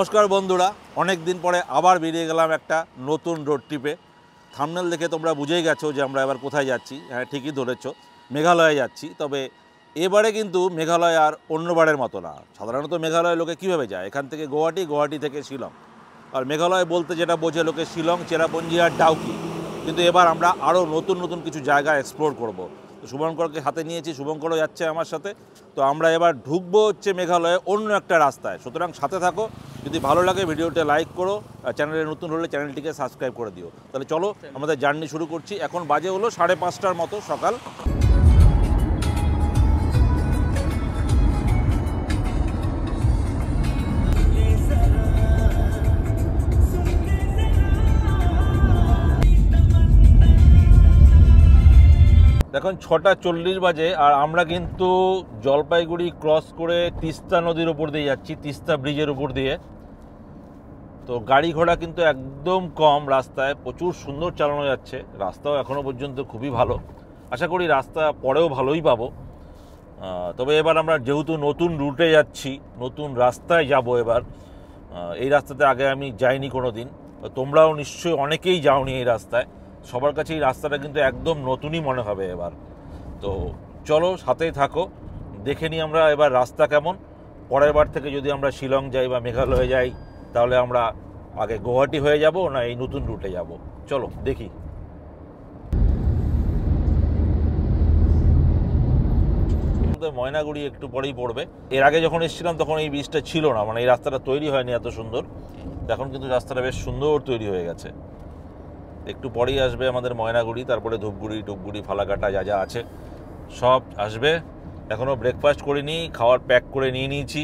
নমস্কার বন্ধুরা, অনেক দিন পরে আবার বেরিয়ে গেলাম একটা নতুন রোড ট্রিপে। থাম্বনেল দেখে তোমরা বুঝেই গেছো যে আমরা এবার কোথায় যাচ্ছি। হ্যাঁ, ঠিকই ধরেছো, মেঘালয়ে যাচ্ছি। তবে এবারে কিন্তু মেঘালয় আর অন্যবারের মতো না। সাধারণত মেঘালয় লোকে কীভাবে যায়, এখান থেকে গুয়াহাটি, গুয়াহাটি থেকে শিলং। আর মেঘালয় বলতে যেটা বোঝে লোকে শিলং, চেরাপুঞ্জি আর ডাউকি। কিন্তু এবার আমরা আরও নতুন নতুন কিছু জায়গা এক্সপ্লোর করব। তো শুভঙ্করকে হাতে নিয়েছি, শুভঙ্করও যাচ্ছে আমার সাথে। তো আমরা এবার ঢুকবো হচ্ছে মেঘালয়ে অন্য একটা রাস্তায়। সুতরাং সাথে থাকো, যদি ভালো লাগে ভিডিওটা লাইক করো, আর চ্যানেলে নতুন হলে চ্যানেলটিকে সাবস্ক্রাইব করে দিও। তাহলে চলো আমাদের জার্নি শুরু করছি। এখন বাজে হলো 5:30টার মতো সকাল। এখন 6:40 বাজে, আর আমরা কিন্তু জলপাইগুড়ি ক্রস করে তিস্তা নদীর উপর দিয়ে যাচ্ছি, তিস্তা ব্রিজের উপর দিয়ে। তো গাড়ি ঘোড়া কিন্তু একদম কম রাস্তায়, প্রচুর সুন্দর চালানো যাচ্ছে। রাস্তাও এখনও পর্যন্ত খুবই ভালো, আশা করি রাস্তা পরেও ভালোই পাবো। তবে এবার আমরা যেহেতু নতুন রুটে যাচ্ছি, নতুন রাস্তায় যাব এবার। এই রাস্তাতে আগে আমি যাইনি কোনো দিন, তোমরাও নিশ্চয়ই অনেকেই যাওনি এই রাস্তায়। সবার কাছে এই রাস্তাটা কিন্তু একদম নতুনই মনে হবে এবার। তো চলো সাথেই থাকো, দেখে নিই আমরা এবার রাস্তা কেমন। পরের বার থেকে যদি আমরা শিলং যাই বা মেঘালয়ে যাই, তাহলে আমরা আগে গুয়াহাটি হয়ে যাব না এই নতুন রুটে যাব। চলো দেখি। ময়নাগুড়ি একটু পরেই পড়বে। এর আগে যখন এসেছিলাম তখন এই ব্রিজটা ছিল না, মানে এই রাস্তাটা তৈরি হয়নি এত সুন্দর। এখন কিন্তু রাস্তাটা বেশ সুন্দর তৈরি হয়ে গেছে। একটু পরেই আসবে আমাদের ময়নাগুড়ি, তারপরে ধূপগুড়ি, টুপগুড়ি, ফালাকাটা যা যা আছে সব আসবে। এখনও ব্রেকফাস্ট করিনি, খাওয়ার প্যাক করে নিয়ে নিয়েছি।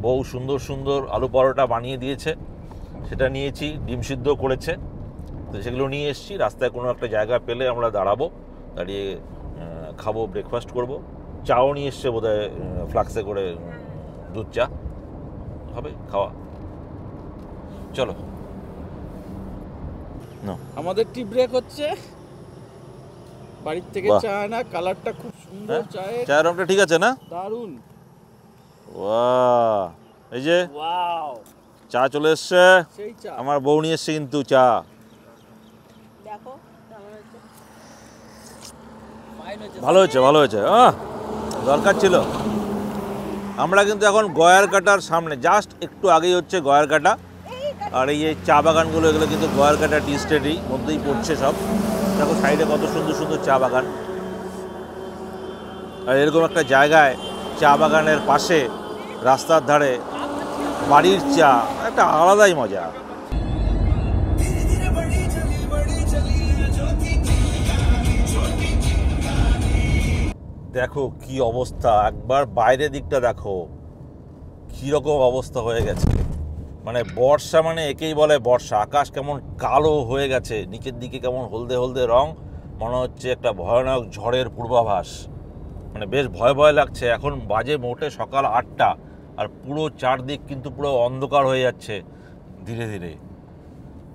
বউ সুন্দর সুন্দর আলু পরোটা বানিয়ে দিয়েছে, সেটা নিয়েছি। ডিম সিদ্ধ করেছে, তো সেগুলো নিয়ে এসেছি। রাস্তায় কোনো একটা জায়গা পেলে আমরা দাঁড়াবো, দাঁড়িয়ে খাবো, ব্রেকফাস্ট করব। চাও নিয়ে এসছে বোধহয়, ফ্লাক্সে করে দুধ চা হবে খাওয়া। চলো। আমাদের টি ব্রেক হচ্ছে, বাড়ির থেকে চা আনা। কালারটা খুব সুন্দর, চায়ের রংটা ঠিক আছে না? দারুন। ওয়াও, এই যে ওয়াও, চা চলে এসছে। সেই চা আমার বউ নিয়ে এসছে কিন্তু চা। দেখো ভালো হয়েছে, ভালো হয়েছে। দরকার ছিল। আমরা কিন্তু এখন গয়ারকাটার সামনে, জাস্ট একটু আগেই হচ্ছে গয়ারকাটা। আর এই যে চা বাগানগুলো, এগুলো কিন্তু গয়ারকাটা টি স্টেটেরই মধ্যেই পড়ছে সব। দেখো সাইডে কত সুন্দর সুন্দর চা বাগান। আর এরকম একটা জায়গায় চা বাগানের পাশে রাস্তার ধারে বাড়ির চা একটা আলাদাই মজা। দেখো কি অবস্থা, একবার বাইরের দিকটা দেখো কীরকম অবস্থা হয়ে গেছে। মানে বর্ষা, মানে একেই বলে বর্ষা। আকাশ কেমন কালো হয়ে গেছে, নিচের দিকে কেমন হলদে হলদে রং, মনে হচ্ছে একটা ভয়ানক ঝড়ের পূর্বাভাস। মানে বেশ ভয় ভয় লাগছে। এখন বাজে মোটে সকাল 8টা, আর পুরো চারদিক কিন্তু পুরো অন্ধকার হয়ে যাচ্ছে ধীরে ধীরে।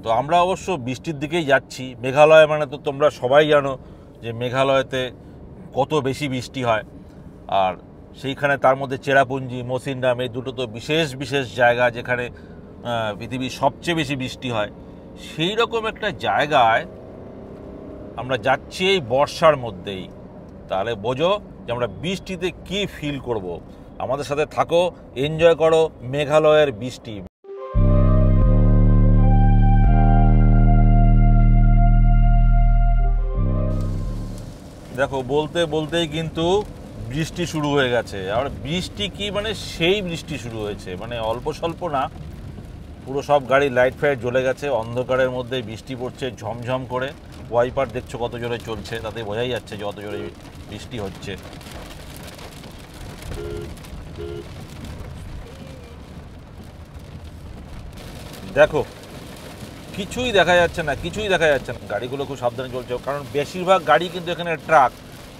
তো আমরা অবশ্য বৃষ্টির দিকেই যাচ্ছি। মেঘালয় মানে তো তোমরা সবাই জানো যে মেঘালয়তে কত বেশি বৃষ্টি হয়। আর সেইখানে তার মধ্যে চেরাপুঞ্জি, মৌসিনরাম, এই দুটো তো বিশেষ বিশেষ জায়গা যেখানে পৃথিবীর সবচেয়ে বেশি বৃষ্টি হয়। সেই রকম একটা জায়গায় আমরা যাচ্ছি এই বর্ষার মধ্যেই। তাহলে বোঝো যে আমরা বৃষ্টিতে কি ফিল করব। আমাদের সাথে থাকো, এনজয় করো মেঘালয়ের বৃষ্টি। দেখো বলতে বলতেই কিন্তু বৃষ্টি শুরু হয়ে গেছে। আর বৃষ্টি কি, মানে সেই বৃষ্টি শুরু হয়েছে, মানে অল্প স্বল্প না, পুরো সব গাড়ির লাইট ফাইট জ্বলে গেছে। অন্ধকারের মধ্যে বৃষ্টি পড়ছে ঝমঝম করে। ওয়াইপার দেখছো কত জোরে চলছে, তাতে বোঝাই যাচ্ছে যে কত জোরে বৃষ্টি হচ্ছে। দেখো কিছুই দেখা যাচ্ছে না, কিছুই দেখা যাচ্ছে না। গাড়িগুলো খুব সাবধানে চলছে, কারণ বেশিরভাগ গাড়ি কিন্তু এখানে ট্রাক।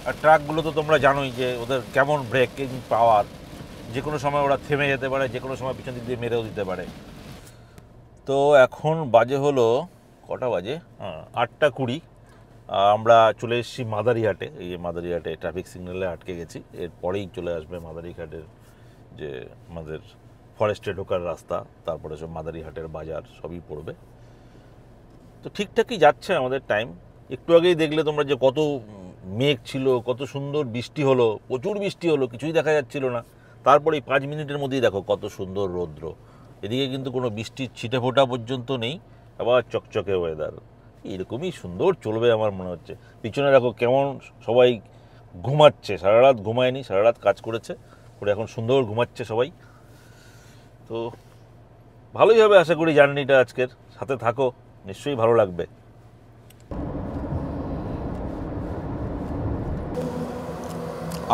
আর ট্রাকগুলো তো তোমরা জানোই যে ওদের কেমন ব্রেকিং পাওয়ার। যে কোনো সময় ওরা থেমে যেতে পারে, যে কোনো সময় পিছন দিক দিয়ে মেরেও দিতে পারে। তো এখন বাজে হলো কটা বাজে, 8:20। আমরা চলে এসেছি মাদারিহাটে। এই যে মাদারিহাটে ট্রাফিক সিগন্যালে আটকে গেছি, এরপরেই চলে আসবে মাদারিহাটের যে আমাদের ফরেস্টে ঢোকার রাস্তা, তারপরে সব মাদারিহাটের বাজার সবই পড়বে। তো ঠিকঠাকই যাচ্ছে আমাদের টাইম। একটু আগেই দেখলে তোমরা যে কত মেঘ ছিল, কত সুন্দর বৃষ্টি হলো, প্রচুর বৃষ্টি হলো, কিছুই দেখা যাচ্ছিল না। তারপরে 5 মিনিটের মধ্যেই দেখো কত সুন্দর রৌদ্র। এদিকে কিন্তু কোনো বৃষ্টির ছিটে ফোঁটা পর্যন্ত নেই, আবার চকচকে ওয়েদার। এরকমই সুন্দর চলবে আমার মনে হচ্ছে। পিছনে দেখো কেমন সবাই ঘুমাচ্ছে, সারা রাত ঘুমায়নি, সারা রাত কাজ করেছে, করে এখন সুন্দর ঘুমাচ্ছে সবাই। তো ভালোই হবে আশা করি জার্নিটা আজকের। সাথে থাকো, নিশ্চয়ই ভালো লাগবে।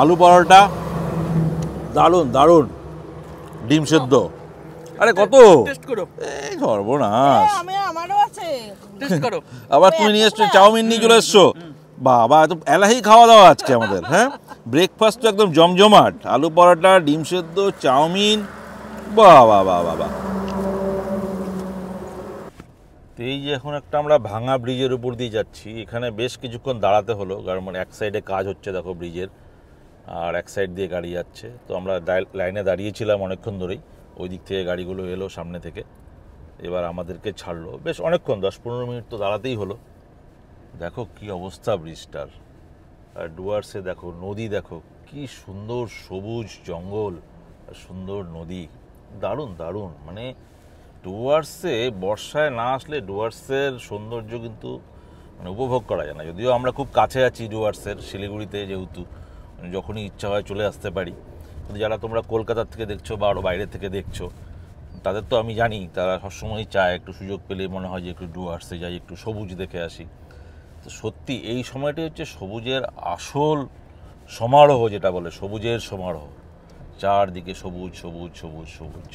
আলু পরোটা দারুণ দারুণ, ডিম সেদ্ধ। আরে কত টেস্ট করো। এই সর্বনাশ, আমারও আছে, টেস্ট করো। আবার তুমি নিয়ে এসছো চাউমিন নিয়ে চলে এসছো। বাবা এত এলাহি খাওয়া দাওয়া আজকে আমাদের। হ্যাঁ, ব্রেকফাস্ট তো একদম জমজমাট, আলু পরোটা, ডিম সেদ্ধ, চাউমিন। বাহ বাহ বাহ বাহ। তো এই যে এখন একটা আমরা ভাঙা ব্রিজের উপর দিয়ে যাচ্ছি। এখানে বেশ কিছুক্ষণ দাঁড়াতে হলো, কারণ মানে এক সাইডে কাজ হচ্ছে দেখো ব্রিজের, আর এক সাইড দিয়ে গাড়ি যাচ্ছে। তো আমরা লাইনে দাঁড়িয়েছিলাম অনেকক্ষণ ধরেই, ওই দিক থেকে গাড়িগুলো এলো সামনে থেকে, এবার আমাদেরকে ছাড়লো। বেশ অনেকক্ষণ, 10-15 মিনিট তো দাঁড়াতেই হলো। দেখো কি অবস্থা ব্রিজটার, আর ডুয়ার্সে দেখো নদী, দেখো কি সুন্দর সবুজ জঙ্গল আর সুন্দর নদী। দারুণ দারুণ, মানে ডুয়ার্সে বর্ষায় না আসলে ডুয়ার্সের সৌন্দর্য কিন্তু মানে উপভোগ করা যায় না। যদিও আমরা খুব কাছে আছি ডুয়ার্সের, শিলিগুড়িতে, যেহেতু যখনই ইচ্ছা হয় চলে আসতে পারি। কিন্তু যারা তোমরা কলকাতার থেকে দেখছো বা আরও বাইরে থেকে দেখছো, তাদের তো আমি জানি তারা সবসময়ই চায় একটু সুযোগ পেলে মনে হয় যে একটু ডুয়ার্সে যাই, একটু সবুজ দেখে আসি। তো সত্যি এই সময়টি হচ্ছে সবুজের আসল সমারোহ, যেটা বলে সবুজের সমারোহ। চারদিকে সবুজ সবুজ সবুজ সবুজ।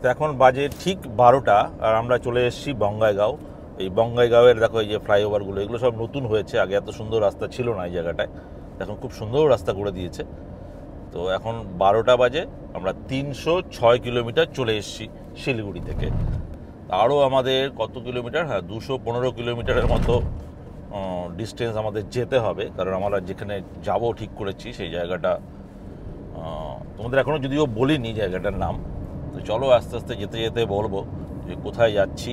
তো এখন বাজে ঠিক 12টা, আর আমরা চলে এসেছি বঙ্গাইগাঁও। এই বঙ্গাইগাঁওয়ের দেখো এই যে ফ্লাইওভারগুলো, এগুলো সব নতুন হয়েছে, আগে এত সুন্দর রাস্তা ছিল না এই জায়গাটায়, এখন খুব সুন্দর রাস্তা করে দিয়েছে। তো এখন 12টা বাজে, আমরা 306 কিলোমিটার চলে এসেছি শিলিগুড়ি থেকে। আরও আমাদের কত কিলোমিটার, হ্যাঁ 215 কিলোমিটারের মতো ডিস্টেন্স আমাদের যেতে হবে, কারণ আমরা যেখানে যাব ঠিক করেছি সেই জায়গাটা তোমাদের এখনও যদিও বলিনি জায়গাটার নাম। তো চলো আস্তে আস্তে যেতে যেতে বলবো যে কোথায় যাচ্ছি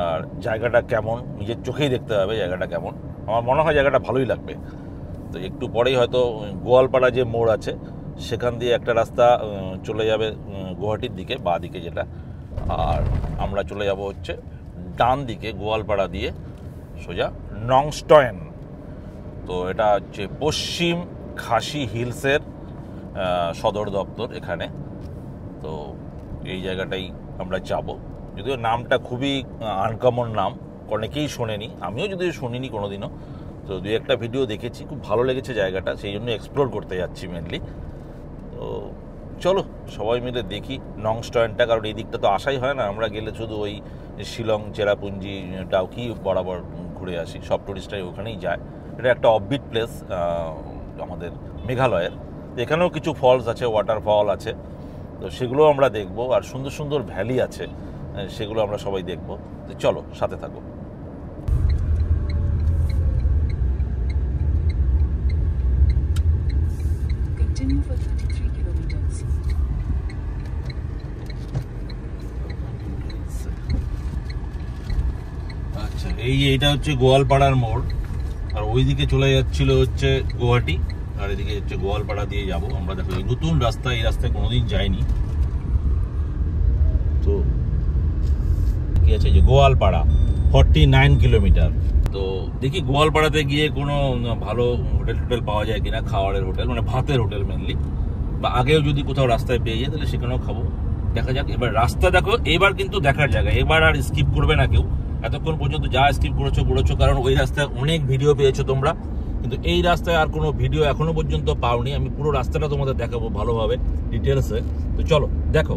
আর জায়গাটা কেমন, নিজের চোখেই দেখতে হবে জায়গাটা কেমন। আমার মনে হয় জায়গাটা ভালোই লাগবে। তো একটু পরেই হয়তো গোয়ালপাড়া যে মোড় আছে সেখান দিয়ে একটা রাস্তা চলে যাবে গুয়াহাটির দিকে, বাঁ দিকে যেটা, আর আমরা চলে যাব হচ্ছে ডান দিকে গোয়ালপাড়া দিয়ে সোজা নংস্টয়েন। তো এটা হচ্ছে পশ্চিম খাসি হিলসের সদর দপ্তর এখানে। তো এই জায়গাটাই আমরা যাব। যদিও নামটা খুবই আনকমন নাম, অনেকেই শোনেনি, আমিও যদিও শুনিনি কোনোদিনও। তো 2-1টা ভিডিও দেখেছি, খুব ভালো লেগেছে জায়গাটা, সেই জন্য এক্সপ্লোর করতে যাচ্ছি মেনলি। তো চলো সবাই মিলে দেখি নংস্টয়েনটা, কারণ এই দিকটা তো আসাই হয় না, আমরা গেলে শুধু ওই শিলং, চেরাপুঞ্জি, ডাউকি বরাবর ঘুরে আসি, সব টুরিস্টরাই ওখানেই যায়। এটা একটা অফবিট প্লেস আমাদের মেঘালয়ের। এখানেও কিছু ফলস আছে, ওয়াটারফল আছে, তো সেগুলো আমরা দেখব, আর সুন্দর সুন্দর ভ্যালি আছে, সেগুলো আমরা সবাই দেখব। তো চলো সাথে থাকো। Continue for 33 kilometers. আচ্ছা, এইটা হচ্ছে গোয়ালপাড়ার মোড়, আর ওইদিকে চলে যাচ্ছিল হচ্ছে গুয়াহাটি, আর এদিকে হচ্ছে গোয়ালপাড়া দিয়ে যাব আমরা। দেখো এই নতুন রাস্তা, এই রাস্তায় কোনোদিন যাইনি। তো কি আছে যে গোয়ালপাড়া 49 কিলোমিটার। তো দেখি গোয়ালপাড়াতে গিয়ে কোনো ভালো হোটেল পাওয়া যায় কিনা, খাওয়ারের হোটেল, মানে ভাতের হোটেল মেনলি, বা আগেও যদি কোথাও রাস্তায় পেয়ে যায় তাহলে সেখানেও খাবো। দেখা যাক। এবার রাস্তা দেখো, এবার কিন্তু দেখার জায়গা, এবার আর স্কিপ করবে না কেউ। এতক্ষণ পর্যন্ত যা স্কিপ করেছো, কারণ ওই রাস্তায় অনেক ভিডিও পেয়েছো তোমরা, কিন্তু এই রাস্তায় আর কোনো ভিডিও এখনো পর্যন্ত পাওনি। আমি পুরো রাস্তাটা তোমাদের দেখাবো ভালোভাবে, ডিটেলসে। তো চলো দেখো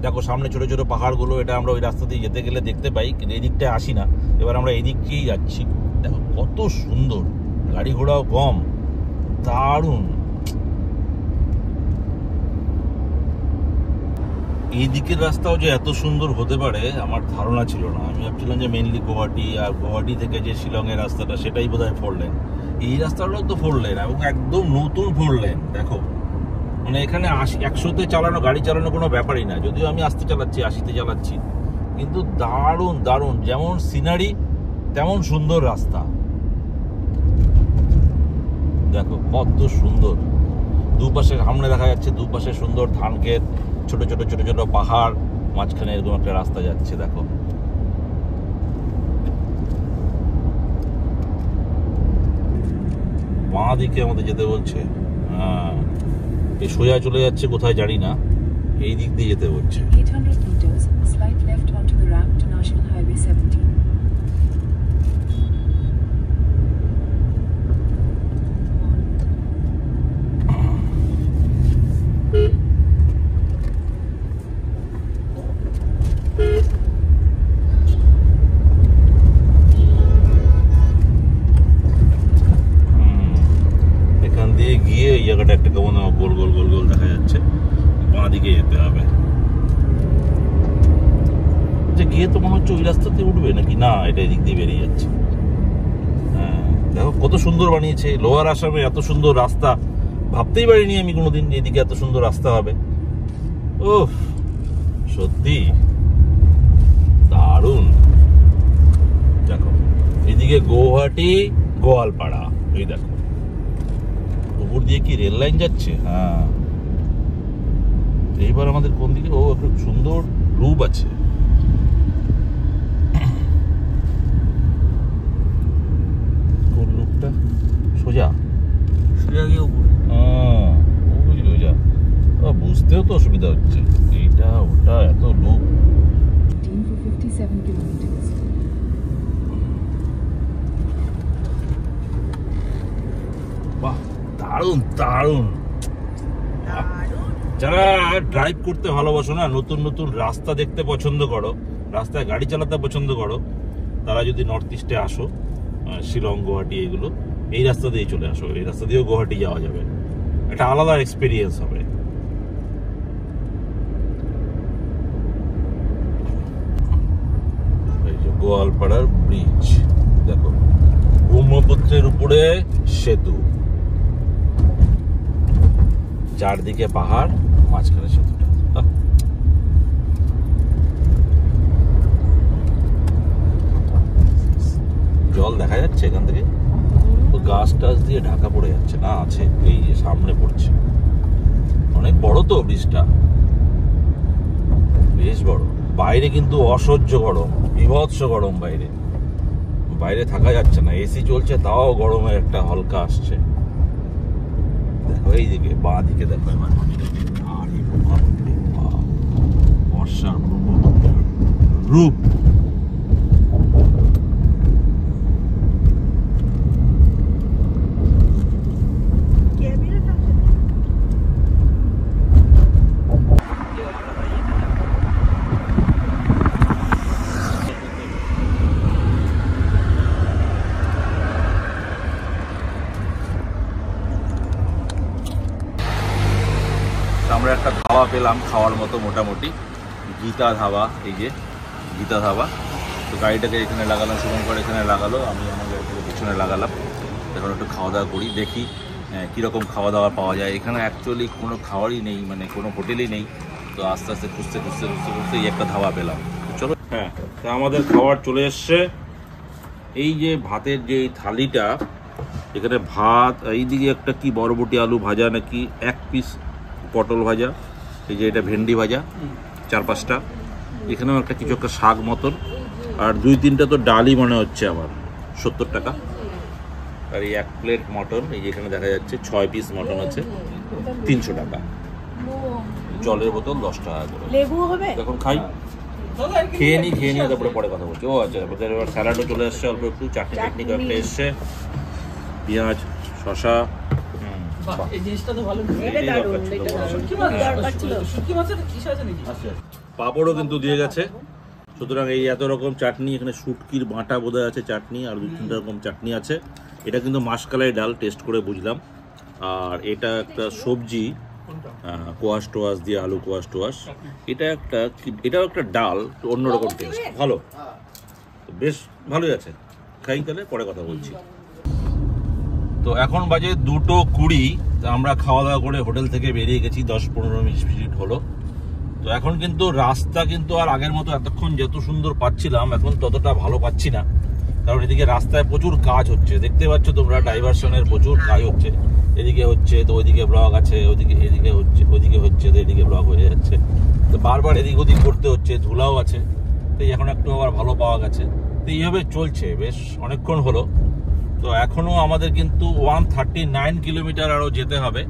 দেখো সামনে ছোট ছোট পাহাড়গুলো, এটা আমরা ওই রাস্তা দিয়ে যেতে গেলে দেখতে পাই, কিন্তু এই দিকটায় আসি না। এবার আমরা এই দিককেই যাচ্ছি। দেখো কত সুন্দর, গাড়ি ঘোড়াও কম, দারুণ। এই দিকের রাস্তাও যে এত সুন্দর হতে পারে আমার ধারণা ছিল না। আমি ভাবছিলাম যে মেইনলি গুয়াহাটি, আর গুয়াহাটি থেকে যে শিলংয়ের রাস্তাটা সেটাই বোধহয় 4 লেন। এই রাস্তাটাও তো 4 লেন এবং একদম নতুন 4 লেন। দেখো মানে এখানে 100-তে চালানো, গাড়ি চালানো কোনো ব্যাপারই না। যদিও আমি আস্তে চালাচ্ছি, 80-তে চালাচ্ছি, কিন্তু দারুণ দারুণ, যেমন সিনারি তেমন সুন্দর রাস্তা। দেখো কত সুন্দর, দুপাশে সামনে দেখা যাচ্ছে দুপাশে সুন্দর ধান ক্ষেত, ছোট ছোট ছোট ছোট পাহাড়, মাঝখানে এরকম একটা রাস্তা যাচ্ছে। দেখো বাঁ দিকে আমাদের যেতে বলছে। হ্যাঁ, এই সোজা চলে যাচ্ছে কোথায় জানি না, এই দিক দিয়ে যেতে বলছে। 800 meters, slight left onto the ramp to National Highway 17. এখান দিয়ে গিয়ে এই জায়গাটা একটা কেমন গোল গোল গোল গোল দেখা যাচ্ছে, বাঁ দিকে যেতে হবে। যে গিয়ে তো মনে হচ্ছে ওই রাস্তাতে উঠবে নাকি, না এটা এদিক দিয়ে বেরিয়ে যাচ্ছে। হ্যাঁ দেখো কত সুন্দর বানিয়েছে। লোয়ার আসামে এত সুন্দর রাস্তা ভাবতেই পারিনি আমি কোনোদিন, এদিকে এত সুন্দর রাস্তা হবে। ওহ সত্যি দারুণ। দেখো এদিকে গুয়াহাটি, গোয়ালপাড়া, এই দেখো উপর দিয়ে কি রেল লাইন যাচ্ছে। হ্যাঁ এইবার আমাদের কোন দিকে, ও একটা সুন্দর লুপ আছে। কোন লুপটা? সোজা সোজা গিয়ে উপরে। ওই সোজা, বুঝতেও তো অসুবিধা হচ্ছে, এইটা ওটা এত লুপ। 15 for 57 kilometers. বাহ দারুণ দারুণ। যারা ড্রাইভ করতে ভালোবাসো না, নতুন নতুন রাস্তা দেখতে পছন্দ করো, রাস্তায় গাড়ি চালাতে পছন্দ করো, তারা যদি নর্থ ইস্টে আসো, শিলং গুয়াহাটি এগুলো, এই রাস্তা দিয়ে চলে আসো। এই রাস্তা দিয়েও গুয়াহাটি যাওয়া যাবে, একটা আলাদা এক্সপিরিয়েন্স হবে। এই যে গোয়ালপাড়ার ব্রিজ, দেখো ব্রহ্মপুত্রের উপরে সেতু, চারদিকে পাহাড়, মাঝখানে সেতুটা। জল দেখা যাচ্ছে এখান থেকে, তো গাছ টাছ দিয়ে ঢাকা পড়ে যাচ্ছে না, আছে এই যে সামনে পড়ছে। অনেক বড় তো ব্রিজটা, বেশ বড়। বাইরে কিন্তু অসহ্য গরম, বিভৎস গরম বাইরে, বাইরে থাকা যাচ্ছে না। এসি চলছে তাও গরমের একটা হালকা আসছে। দেখো এইদিকে বাঁ দিকে দেখো, এবার আরে বাপরে বাপ, বর্ষার ব্রহ্মপুত্রের রূপ। আমরা একটা ধাবা পেলাম খাওয়ার মতো, মোটামুটি গীতা ধাবা। এই যে গীতা ধাবা, তো গাড়িটাকে এখানে লাগালাম, শুভঙ্কর এখানে লাগালো, আমি আমার গাড়িটাকে পিছনে লাগালাম। এখন একটু খাওয়া দাওয়া করি, দেখি কীরকম খাওয়া দাওয়া পাওয়া যায়। এখানে অ্যাকচুয়ালি কোনো খাওয়ারই নেই, মানে কোনো হোটেলই নেই। তো আস্তে আস্তে খুঁজতে খুঁজতে খুঁজতে খুঁজতে এই একটা ধাবা পেলাম। চলো, হ্যাঁ তা আমাদের খাবার চলে এসছে। এই যে ভাতের যে থালিটা, এখানে ভাত, এইদিকে একটা কি বরবটি আলু ভাজা নাকি, 1 পিস পটল ভাজা, এই যে এটা ভেন্ডি ভাজা 4-5টা, এখানেও একটা কিছু একটা শাক মতন, আর 2-3টা তো ডালই মনে হচ্ছে আমার, 70 টাকা। আর এই 1 প্লেট মটন, এই যে এখানে দেখা যাচ্ছে 6 পিস মটন আছে, 300 টাকা। জলের বোতল 10 টাকা করে। লেবু হবে? এখন খাই, খেয়ে নিই তারপরে পরে কথা বলছি। ও আচ্ছা, এবার স্যালাডও চলে আসছে, অল্প একটু চাটনি একটা এসছে, পেঁয়াজ, শশা। এই জিনিসটা তো ভালো। পাঁপড়ও কিন্তু দিয়ে গেছে। সুতরাং এই এত রকম চাটনি, এখানে শুটকির বাটা বোধহয় আছে চাটনি, আর 2-3টা রকম চাটনি আছে। এটা কিন্তু মাসকালাই ডাল, টেস্ট করে বুঝলাম। আর এটা একটা সবজি, কোয়াশ টোয়াশ দিয়ে আলু কোয়াশ টোয়াশ, এটাও একটা ডাল, অন্যরকম টেস্ট, ভালো, বেশ ভালোই আছে। খাই, তাহলে পরে কথা বলছি। তো এখন বাজে 2:20, আমরা খাওয়া দাওয়া করে হোটেল থেকে বেরিয়ে গেছি, 10-15 মিনিট হলো। তো এখন কিন্তু রাস্তা কিন্তু আর আগের মতো এতক্ষণ যত সুন্দর পাচ্ছিলাম এখন ততটা ভালো পাচ্ছি না, কারণ এদিকে রাস্তায় প্রচুর কাজ হচ্ছে, দেখতে পাচ্ছ তোমরা, ডাইভারশনের প্রচুর কাজ হচ্ছে। এদিকে হচ্ছে তো ওইদিকে ব্লক আছে, এদিকে হচ্ছে তো এদিকে ব্লক হয়ে যাচ্ছে, তো বারবার এদিক ওদিক করতে হচ্ছে, ধুলাও আছে। তো এখন একটু আবার ভালো পাওয়া গেছে, তো এইভাবে চলছে বেশ অনেকক্ষণ হলো। তো এখনো আমাদের কিন্তু 139 কিলোমিটার আরো যেতে হবে।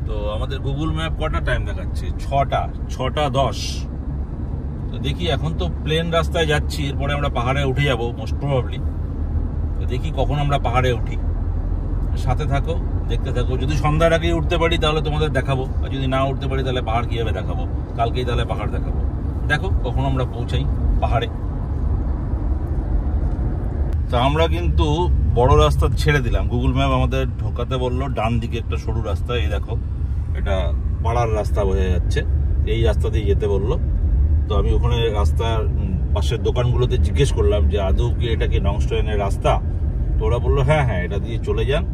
তো আমাদের গুগল ম্যাপ কটা টাইম দেখাচ্ছে? 6:10। তো দেখি, এখন তো প্লেন রাস্তায় যাচ্ছি, এরপরে আমরা পাহাড়ে উঠে যাব মোস্ট প্রবাবলি। তো দেখি কখন আমরা পাহাড়ে উঠি, সাথে থাকো, দেখতে থাকো। যদি সন্ধ্যার আগেই উঠতে পারি তাহলে তোমাদের দেখাবো, আর যদি না উঠতে পারি তাহলে পাহাড় কিভাবে দেখাবো, কালকেই তাহলে পাহাড় দেখাবো। দেখো কখন আমরা পৌঁছাই পাহাড়ে। তা আমরা কিন্তু বড় রাস্তা ছেড়ে দিলাম, গুগল ম্যাপ আমাদের ঢোকাতে বললো ডান দিকে একটা সরু রাস্তা, এই দেখো এটা পাড়ার রাস্তা বোঝা যাচ্ছে, এই রাস্তা দিয়ে যেতে বললো। তো আমি ওখানে রাস্তার পাশের দোকানগুলোতে জিজ্ঞেস করলাম যে আদৌ কি এটা কি নংস্টনের রাস্তা? তো ওরা বললো হ্যাঁ হ্যাঁ, এটা দিয়ে চলে যান,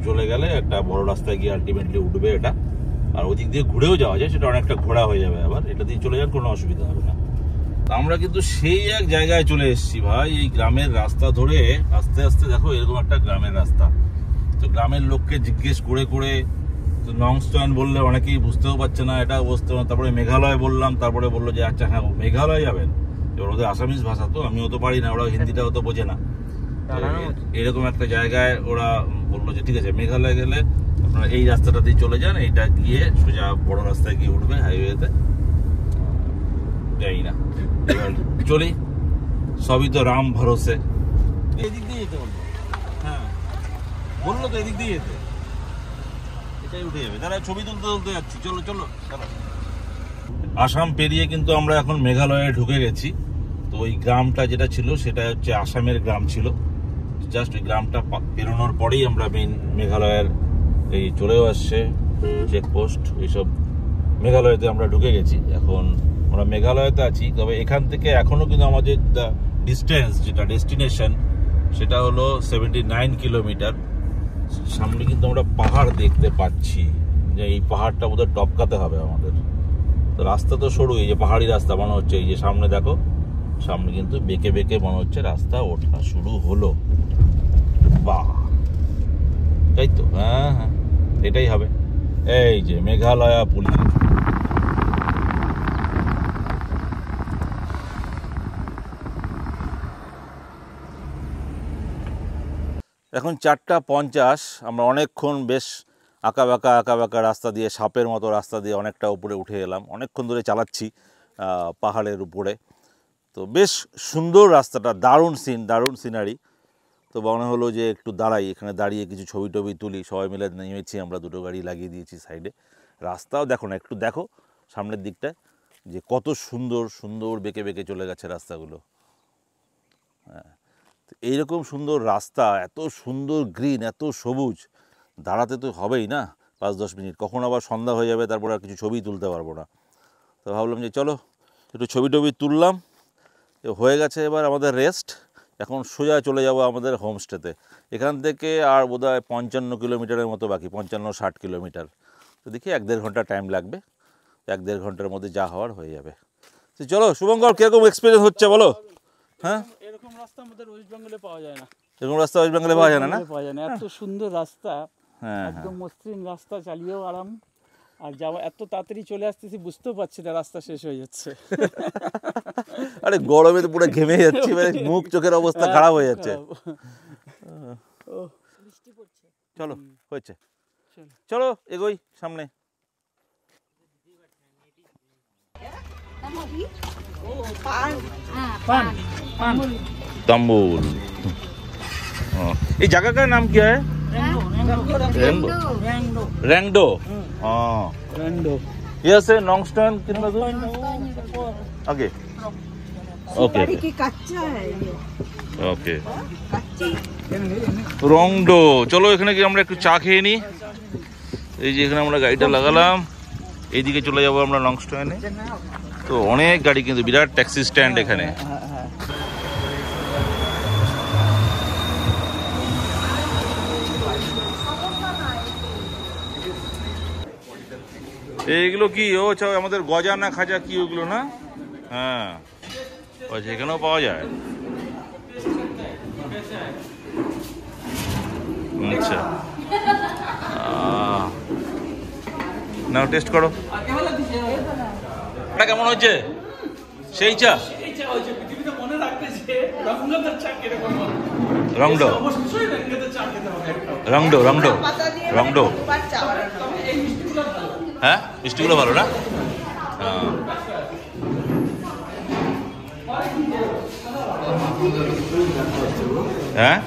চলে গেলে একটা বড় রাস্তায় গিয়ে আলটিমেটলি উঠবে এটা। আর ওদিক দিয়ে ঘুরেও যাওয়া যায়, সেটা অনেকটা ঘোরা হয়ে যাবে, আবার এটা দিয়ে চলে যান, কোনো অসুবিধা হবে না। আমরা কিন্তু সেই এক জায়গায় চলে এসেছি ভাই, এই গ্রামের রাস্তা ধরে আস্তে আস্তে দেখো এরকম একটা গ্রামের রাস্তা। তো গ্রামের লোককে জিজ্ঞেস করে করে, তো নংস্টন বললে অনেকেই বুঝতেও পারছে না, এটা বুঝতে না। তারপরে মেঘালয় বললাম, তারপরে বললো যে আচ্ছা হ্যাঁ মেঘালয় যাবেন। এবার ওদের আসামিজ ভাষা, তো আমিও তো পারি না, ওরা হিন্দিটাও তো বোঝে না। এরকম একটা জায়গায় ওরা বললো যে ঠিক আছে মেঘালয় গেলে আপনারা এই রাস্তাটা দিয়ে চলে যান, এইটা গিয়ে সোজা বড় রাস্তায় গিয়ে উঠবে হাইওয়েতে। যাই না, এবার চলি, সবই তো রাম ভরসে। এদিক দিয়ে যেতে বলবো, হ্যাঁ বললো তো এদিক দিয়ে যেতে, এটাই উঠে যাবে। তারা ছবি তুলতে তুলতে যাচ্ছি, চলো চলো চলো। আসাম পেরিয়ে কিন্তু আমরা এখন মেঘালয়ে ঢুকে গেছি। তো ওই গ্রামটা যেটা ছিল সেটা হচ্ছে আসামের গ্রাম ছিল, জাস্ট ওই গ্রামটা পেরোনোর পরেই আমরা মেন মেঘালয়ের এই চলেও আসছে চেকপোস্ট, এইসব মেঘালয়তে আমরা ঢুকে গেছি। এখন আমরা মেঘালয়তে আছি, তবে এখান থেকে এখনো কিন্তু আমাদের ডিস্টেন্স যেটা ডেস্টিনেশন সেটা হলো 79 কিলোমিটার। সামনে কিন্তু আমরা পাহাড় দেখতে পাচ্ছি, যে এই পাহাড়টা বোধহয় টপকাতে হবে আমাদের। তো রাস্তা তো সরু, এই যে পাহাড়ি রাস্তা মনে হচ্ছে, এই যে সামনে দেখো, সামনে কিন্তু বেঁকে বেঁকে মনে হচ্ছে রাস্তা ওঠা শুরু হলো। বাহ, তাই তো, হ্যাঁ হ্যাঁ এটাই হবে। এই যে মেঘালয় পুলিশ। এখন 4:50, আমরা অনেকক্ষণ বেশ আঁকা বাঁকা রাস্তা দিয়ে, সাপের মতো রাস্তা দিয়ে অনেকটা উপরে উঠে এলাম। অনেকক্ষণ ধরে চালাচ্ছি পাহাড়ের উপরে। তো বেশ সুন্দর রাস্তাটা, দারুণ সিনারি। তো মনে হলো যে একটু দাঁড়াই, এখানে দাঁড়িয়ে কিছু ছবি টবি তুলি। সবাই মিলে নেমেছি আমরা, দুটো গাড়ি লাগিয়ে দিয়েছি সাইডে। রাস্তাও দেখো না, একটু দেখো সামনের দিকটায় যে কত সুন্দর সুন্দর বেঁকে বেঁকে চলে গেছে রাস্তাগুলো। হ্যাঁ, এইরকম সুন্দর রাস্তা, এত সুন্দর গ্রিন, এত সবুজ, দাঁড়াতে তো হবেই না 5-10 মিনিট, কখন আবার সন্ধ্যা হয়ে যাবে, তারপর আর কিছু ছবি তুলতে পারবো না। তো ভাবলাম যে চলো একটু ছবি টবি তুললাম। হয়ে গেছে এবার আমাদের রেস্ট, এখন সোজা চলে যাব আমাদের হোমস্টেতে। এখান থেকে আর বোধহয় 55 কিলোমিটারের মতো বাকি, 55-60 কিলোমিটার। তো দেখি 1-1.5 ঘন্টা টাইম লাগবে, 1-1.5 ঘন্টার মধ্যে যা হওয়ার হয়ে যাবে। তো চলো শুভঙ্কর, কিরকম এক্সপিরিয়েন্স হচ্ছে বলো? হ্যাঁ, এরকম রাস্তা আমাদের ওয়েস্ট বেঙ্গলে পাওয়া যায় না। এরকম রাস্তা ওয়েস্ট বেঙ্গলে পাওয়া যায় না? পাওয়া যায় না, এত সুন্দর রাস্তা, হ্যাঁ একদম মসৃণ রাস্তা, চালিয়েও আরাম। আর যাওয়া এত তাড়াতাড়ি চলে আসতেছি, বুঝতেও পারছি না রাস্তা শেষ হয়ে যাচ্ছে। আরে গরমে তো পুরো ঘেমে যাচ্ছি, মুখ চোখের অবস্থা খারাপ হয়ে যাচ্ছে। চলো হয়েছে, চলো এগোই সামনে। তাম্বুল, এই জায়গা का नाम क्या है? रैंगडो। हाँ, यहाँ से नोंगस्टन कितना दूर? आगे। ओके कच्चा है ये। ओके, রংডো। চলো এখানে কি আমরা একটু চা খেয়ে নিই। এই যে এখানে আমরা গাড়িটা লাগালাম, এইদিকে চলে যাবো আমরা লং স্ট্যান্ডে। তো অনেক গাড়ি, কিন্তু বিরাট ট্যাক্সি স্ট্যান্ড এখানে। এইগুলো কি ও চাও আমাদের গজা না খাজা কি ওগুলো না? হ্যাঁ, এখানেও পাওয়া যায়। আচ্ছা, নাও টেস্ট করো। এটা কেমন হচ্ছে? সেই চা রংডো রংডো রংডো রংডো। হ্যাঁ, মিষ্টিগুলো ভালো না? হ্যাঁ,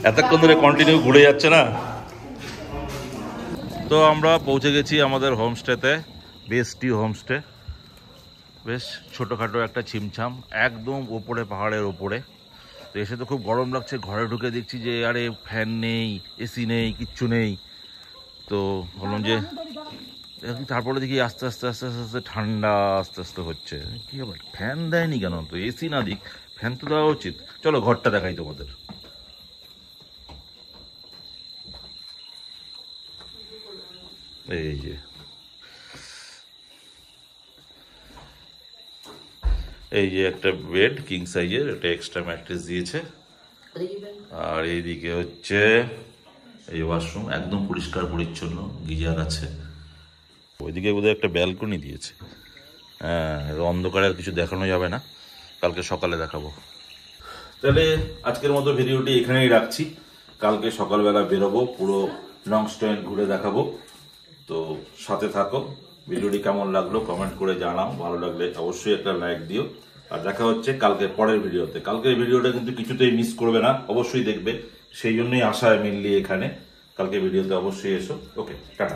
এতক্ষণ ধরে কন্টিনিউ ঘুরে যাচ্ছে না। তো আমরা পৌঁছে গেছি আমাদের হোমস্টেতে, বেস্টি হোমস্টে। বেশ ছোটোখাটো একটা ছিমছাম, একদম ওপরে, পাহাড়ের ওপরে। তো এসে তো খুব গরম লাগছে, ঘরে ঢুকে দেখছি যে আরে ফ্যান নেই, এসি নেই, কিচ্ছু নেই। তো বললাম যে তারপরে দেখি আস্তে আস্তে আস্তে আস্তে আস্তে ঠান্ডা আস্তে আস্তে হচ্ছে। কি হবে, ফ্যান দেয়নি কেন? তো এসি না দিক, ফ্যান তো দেওয়া উচিত। চলো ঘরটা দেখাই তোমাদের। এই যে এই যে একটা বেড কিং সাইজের, এটা এক্সট্রা ম্যাট্রেস দিয়েছে। আর এইদিকে হচ্ছে এই ওয়াশরুম, একদম পরিষ্কার পরিচ্ছন্ন, গিজার আছে। ওইদিকে বোধহয় একটা ব্যালকনি দিয়েছে। হ্যাঁ, অন্ধকারে আর কিছু দেখানো যাবে না, কালকে সকালে দেখাবো। তাহলে আজকের মতো ভিডিওটি এখানেই রাখছি। কালকে সকালবেলা বেরোবো, পুরো লং স্ট্যান্ড ঘুরে দেখাবো। তো সাথে থাকো। ভিডিওটি কেমন লাগলো কমেন্ট করে জানাও, ভালো লাগলে অবশ্যই একটা লাইক দিও। আর দেখা হচ্ছে কালকে পরের ভিডিওতে। কালকের ভিডিওটা কিন্তু কিছুতেই মিস করবে না, অবশ্যই দেখবে। সেই জন্যই আসা মেনলি এখানে। কালকে ভিডিওতে অবশ্যই এসো। ওকে, টাটা।